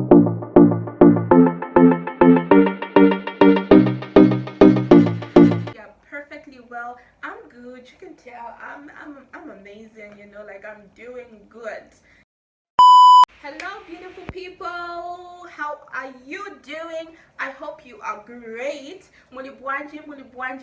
Yeah, perfectly well. I'm good. You can tell I'm amazing, you know, like I'm doing good. Hello beautiful people. How are you doing? I hope you are great. Mulibwanji,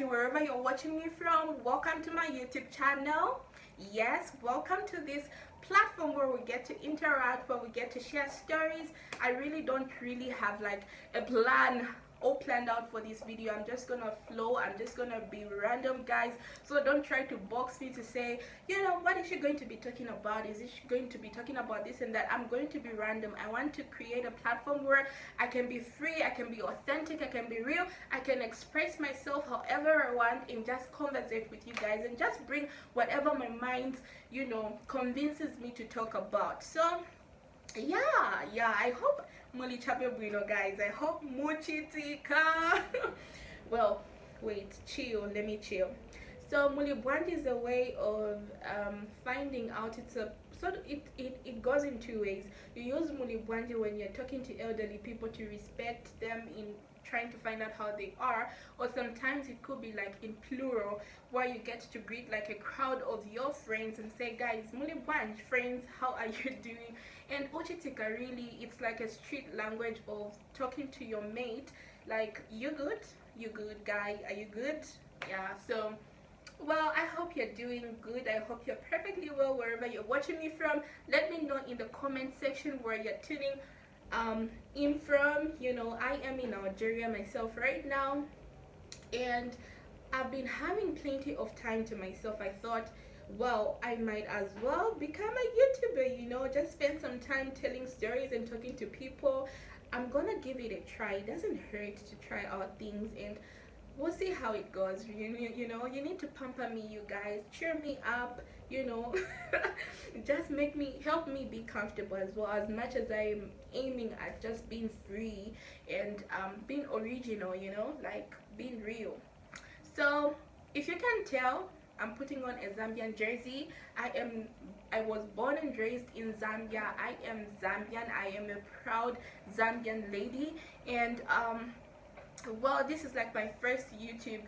wherever you're watching me from, welcome to my YouTube channel. Yes, welcome to this platform where we get to interact, where we get to share stories. I really don't really have like a plan all planned out for this video. I'm just gonna flow. I'm just gonna be random, guys, so don't try to box me to say, you know, what is she going to be talking about? Is she going to be talking about this and that? I'm going to be random. I want to create a platform where I can be free, I can be authentic, I can be real, I can express myself however I want and just conversate with you guys and just bring whatever my mind, you know, convinces me to talk about. So yeah, I hope Muli Chape Bueno, guys. I hope Muchitika. Well, wait, chill, let me chill. So Muli Bwandi is a way of finding out. It's a sort of, it goes in two ways. You use Muli Bwandi when you're talking to elderly people to respect them in trying to find out how they are, or sometimes it could be like in plural where you get to greet like a crowd of your friends and say, guys, Muli Bwandi friends, how are you doing? And Ochitika, really, it's like a street language of talking to your mate, like, you good? You good, guy? Are you good? Yeah, so, well, I hope you're doing good. I hope you're perfectly well wherever you're watching me from. Let me know in the comment section where you're tuning in from. You know, I am in Algeria myself right now, and I've been having plenty of time to myself. I thought, well, I might as well become a YouTuber, you know, just spend some time telling stories and talking to people. I'm gonna give it a try. It doesn't hurt to try out things, and we'll see how it goes. You know, you need to pamper me, you guys, cheer me up, you know. Just help me be comfortable as well, as much as I'm aiming at just being free and being original, you know, like being real. So if you can tell, I'm putting on a Zambian jersey. I was born and raised in Zambia. I am Zambian. I am a proud Zambian lady, and well, this is like my first YouTube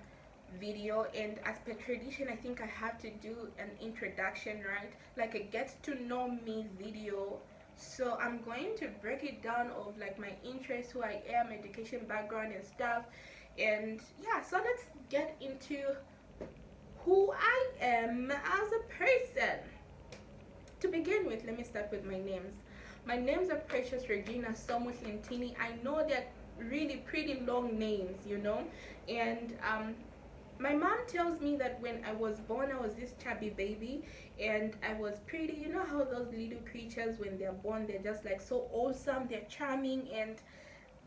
video, and as per tradition, I think I have to do an introduction, right? Like a get to know me video. So I'm going to break it down of like my interests, who I am, education background and stuff. And yeah, so let's get into who I am as a person. To begin with, let me start with my names. My names are Precious Regina Somuhle Ntini. I know they're really pretty long names, you know, and my mom tells me that when I was born, I was this chubby baby, and I was pretty. You know how those little creatures, when they're born, they're just like so awesome, they're charming, and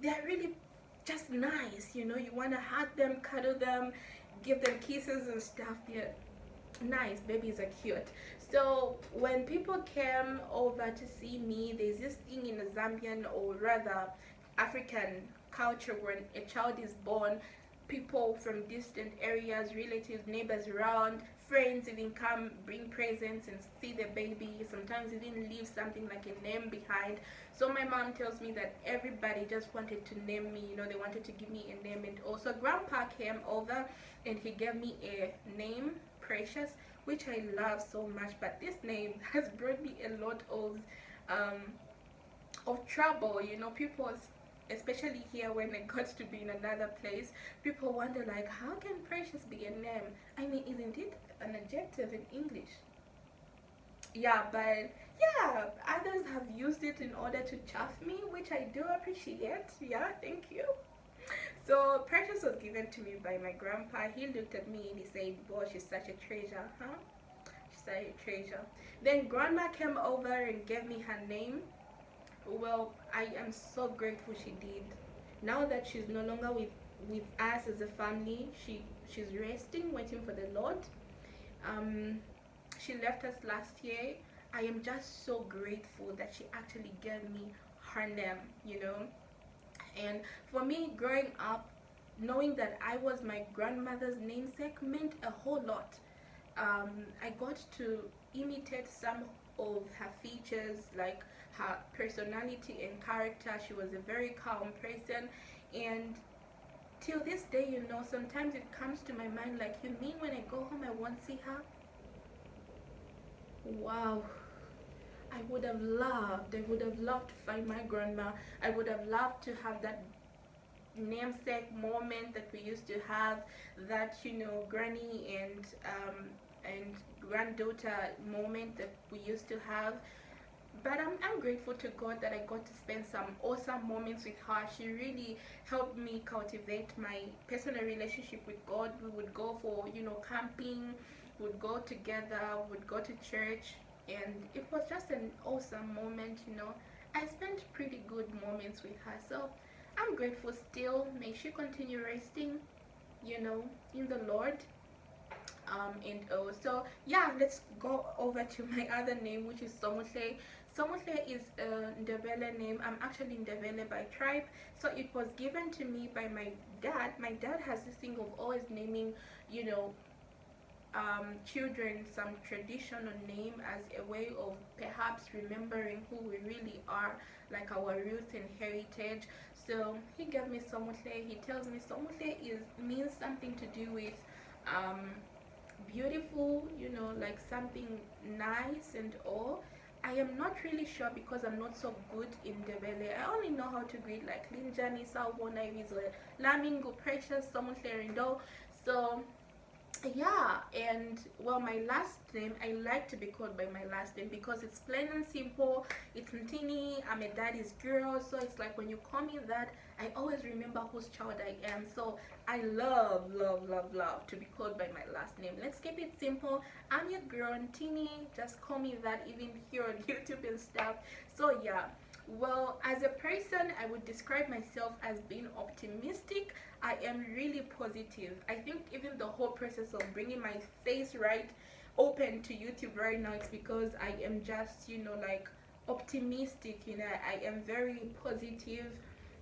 they're really just nice. You know, you want to hug them, cuddle them, give them kisses and stuff. They're nice. Babies are cute. So when people came over to see me, there's this thing in the Zambian, or rather African culture, when a child is born, people from distant areas, relatives, neighbors around, friends even come, bring presents and see the baby. Sometimes even leave something like a name behind. So my mom tells me that everybody just wanted to name me, you know, they wanted to give me a name. And also grandpa came over and he gave me a name, Precious, which I love so much. But this name has brought me a lot of trouble, you know. People, especially here when I got to be in another place, people wonder like, how can Precious be a name? I mean, isn't it an adjective in English? Yeah, but yeah, others have used it in order to chaff me, which I do appreciate. Yeah, thank you. So Precious was given to me by my grandpa. He looked at me and he said, boy, she's such a treasure, huh? She's such a treasure. Then grandma came over and gave me her name. Well, I am so grateful she did. Now that she's no longer with us as a family, she's resting, waiting for the Lord. Um, she left us last year. I am just so grateful that she actually gave me her name, you know. And for me, growing up, knowing that I was my grandmother's namesake meant a whole lot. I got to imitate some of her features, like her personality and character. She was a very calm person, and till this day, you know, sometimes it comes to my mind like, you mean when I go home I won't see her? Wow. I would have loved to find my grandma. I would have loved to have that namesake moment that we used to have, that, you know, granny and granddaughter moment that we used to have. But I'm grateful to God that I got to spend some awesome moments with her. She really helped me cultivate my personal relationship with God. We would go for, you know, camping, would go together, would go to church, and it was just an awesome moment, you know. I spent pretty good moments with her, so I'm grateful still. May she continue resting, you know, in the Lord. And so yeah, let's go over to my other name, which is Somuhle. Somuhle is a Ndebele name. I'm actually Ndebele by tribe, so it was given to me by my dad. My dad has this thing of always naming, you know, children some traditional name as a way of perhaps remembering who we really are, like our roots and heritage. So he gave me Somuhle. He tells me Somuhle is means something to do with um, beautiful, you know, like something nice and all. I am not really sure because I'm not so good in Debele. I only know how to greet like Linjani, Sawbona, or Lamingo, Precious, Somuhle Ntini. So yeah, and well, my last name, I like to be called by my last name because it's plain and simple. It's Ntini. I'm a daddy's girl, so it's like when you call me that, I always remember whose child I am. So I love to be called by my last name. Let's keep it simple. I'm your girl Ntini. Just call me that, even here on YouTube and stuff. So yeah, well, as a person, I would describe myself as being optimistic. I am really positive. I think even the whole process of bringing my face right open to YouTube right now, it's because I am just, you know, like optimistic, you know. I am very positive.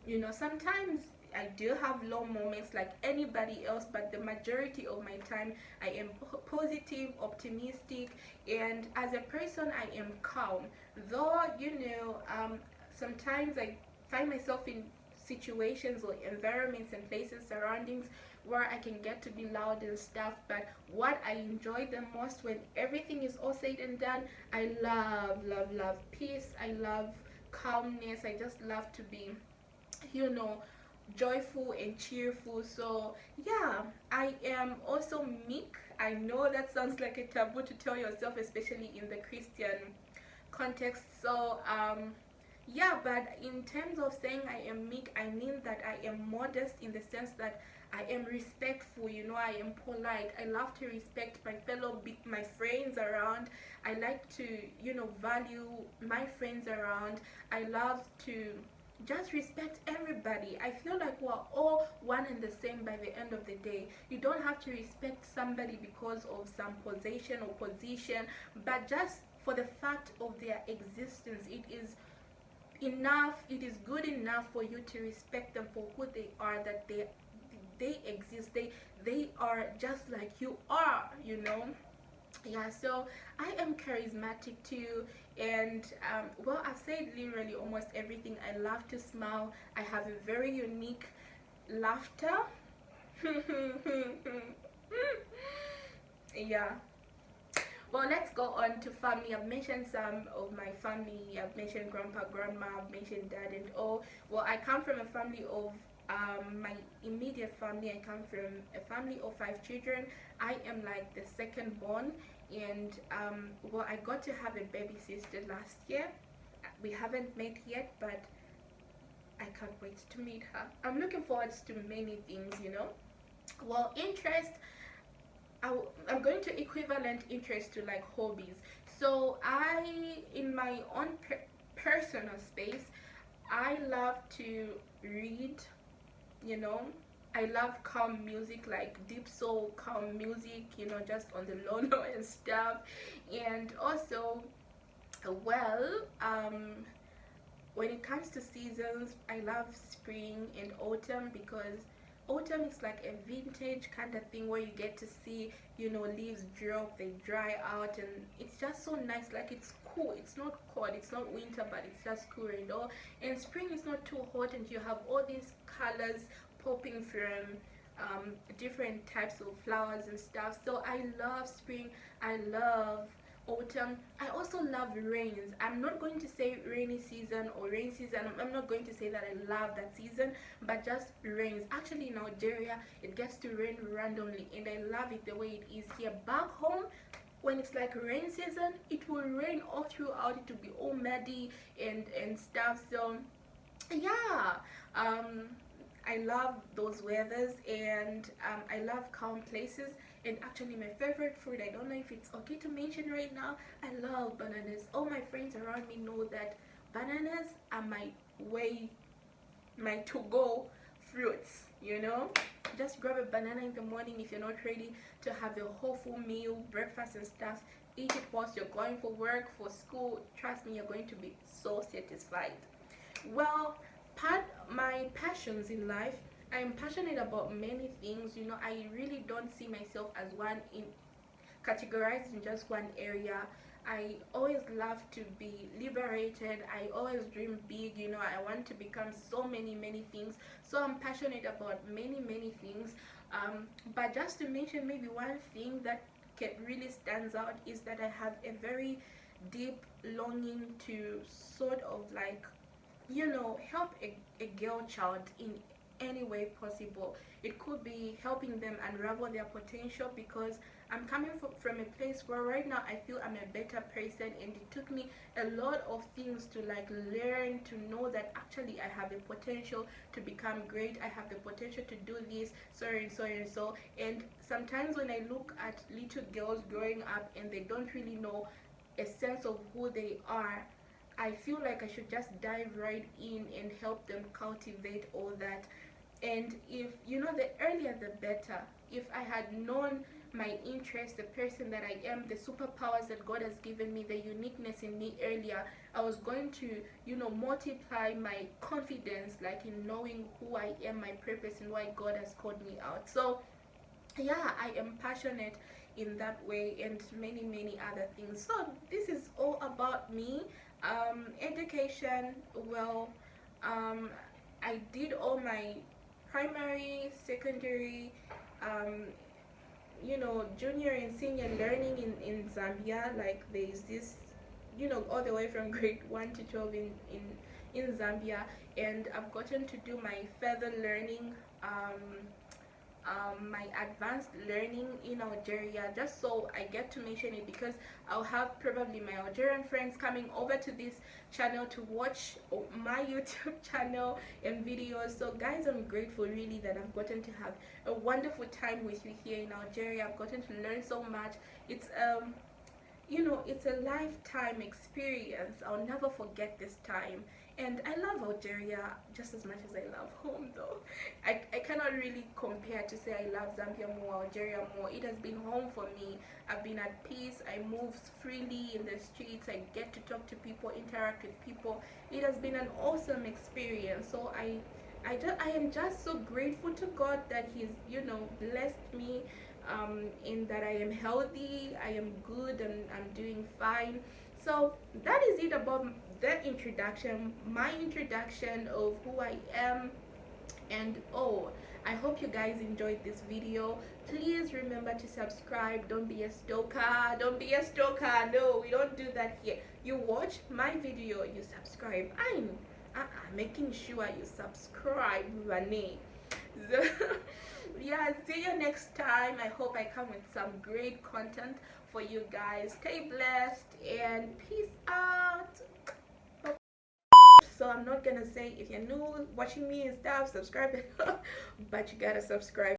You know, sometimes I do have low moments like anybody else, but the majority of my time I am positive, optimistic, and as a person I am calm. Though, you know, sometimes I find myself in situations or environments and places, surroundings where I can get to be loud and stuff, but what I enjoy the most when everything is all said and done, I love peace. I love calmness. I just love to be, you know, joyful and cheerful. So yeah, I am also meek. I know that sounds like a taboo to tell yourself, especially in the Christian context. So yeah, but in terms of saying I am meek, I mean that I am modest in the sense that I am respectful, you know. I am polite. I love to respect my my friends around. I like to, you know, value my friends around. I love to just respect everybody. I feel like we're all one and the same by the end of the day. You don't have to respect somebody because of some position or position, but just for the fact of their existence. It is enough, it is good enough for you to respect them for who they are, that they exist, they are just like you are, you know. Yeah, so I am charismatic too, and well, I've said literally almost everything. I love to smile. I have a very unique laughter. Yeah, well, let's go on to family. I've mentioned some of my family. I've mentioned grandpa, grandma, I've mentioned dad and all. Well, I come from a family of my immediate family. I come from a family of 5 children. I am like the second born, and well, I got to have a baby sister last year. We haven't met yet, but I can't wait to meet her. I'm looking forward to many things, you know. Well, interest, I'm going to equivalent interest to like hobbies. So in my own personal space, I love to read, you know. I love calm music, like deep soul calm music, you know, just on the low low and stuff. And also, well, when it comes to seasons, I love spring and autumn because autumn is like a vintage kind of thing where you get to see, you know, leaves drop, they dry out, and it's just so nice. Like, it's cool, it's not cold, it's not winter, but it's just cool, you know. And spring is not too hot, and you have all these colors popping from different types of flowers and stuff. So I love spring, I love autumn. I also love rains. I'm not going to say rainy season or rain season. I'm not going to say that I love that season, but just rains. Actually, in Algeria it gets to rain randomly, and I love it the way it is here. Back home, when it's like rain season, it will rain all throughout. It will be all muddy and stuff. So yeah, I love those weathers, and I love calm places. And actually, my favorite fruit, I don't know if it's okay to mention right now, I love bananas. All my friends around me know that bananas are my to-go fruits, you know. Just grab a banana in the morning if you're not ready to have a whole full meal, breakfast and stuff. Eat it whilst you're going for work, for school. Trust me, you're going to be so satisfied. Well, my passions in life, I'm passionate about many things, you know. I really don't see myself as one in categorized in just one area. I always love to be liberated. I always dream big, you know. I want to become so many things. So I'm passionate about many things. But just to mention maybe one thing that really stands out is that I have a very deep longing to sort of like, you know, help a girl child in any way possible. It could be helping them unravel their potential, because I'm coming from a place where right now I feel I'm a better person, and it took me a lot of things to like learn to know that actually I have a potential to become great. I have the potential to do this, so and so and so. And sometimes when I look at little girls growing up and they don't really know a sense of who they are, I feel like I should just dive right in and help them cultivate all that. And if, you know, the earlier the better. If I had known my interest, the person that I am, the superpowers that God has given me, the uniqueness in me earlier, I was going to, you know, multiply my confidence, like in knowing who I am, my purpose, and why God has called me out. So yeah, I am passionate in that way, and many other things. So this is all about me. Education, well, um, I did all my primary, secondary, um, you know, junior and senior learning in Zambia. Like, there's this, you know, all the way from grade 1 to 12 in Zambia. And I've gotten to do my further learning, my advanced learning in Algeria, just so I get to mention it, because I'll have probably my Algerian friends coming over to this channel to watch my YouTube channel and videos. So guys, I'm grateful really that I've gotten to have a wonderful time with you here in Algeria. I've gotten to learn so much. It's you know, it's a lifetime experience. I'll never forget this time. And I love Algeria just as much as I love home, though. I cannot really compare to say I love Zambia more, Algeria more. It has been home for me. I've been at peace. I move freely in the streets. I get to talk to people, interact with people. It has been an awesome experience. So I am just so grateful to God that He's, you know, blessed me, in that I am healthy, I am good, and I'm doing fine. So that is it about the introduction, my introduction of who I am. And oh, I hope you guys enjoyed this video. Please remember to subscribe. Don't be a stalker. Don't be a stalker. No, we don't do that here. You watch my video, you subscribe. I'm making sure you subscribe, Rane. So, yeah, see you next time. I hope I come with some great content for you guys. Stay blessed and peace out. So I'm not gonna say if you're new watching me and stuff, subscribe, but you gotta subscribe.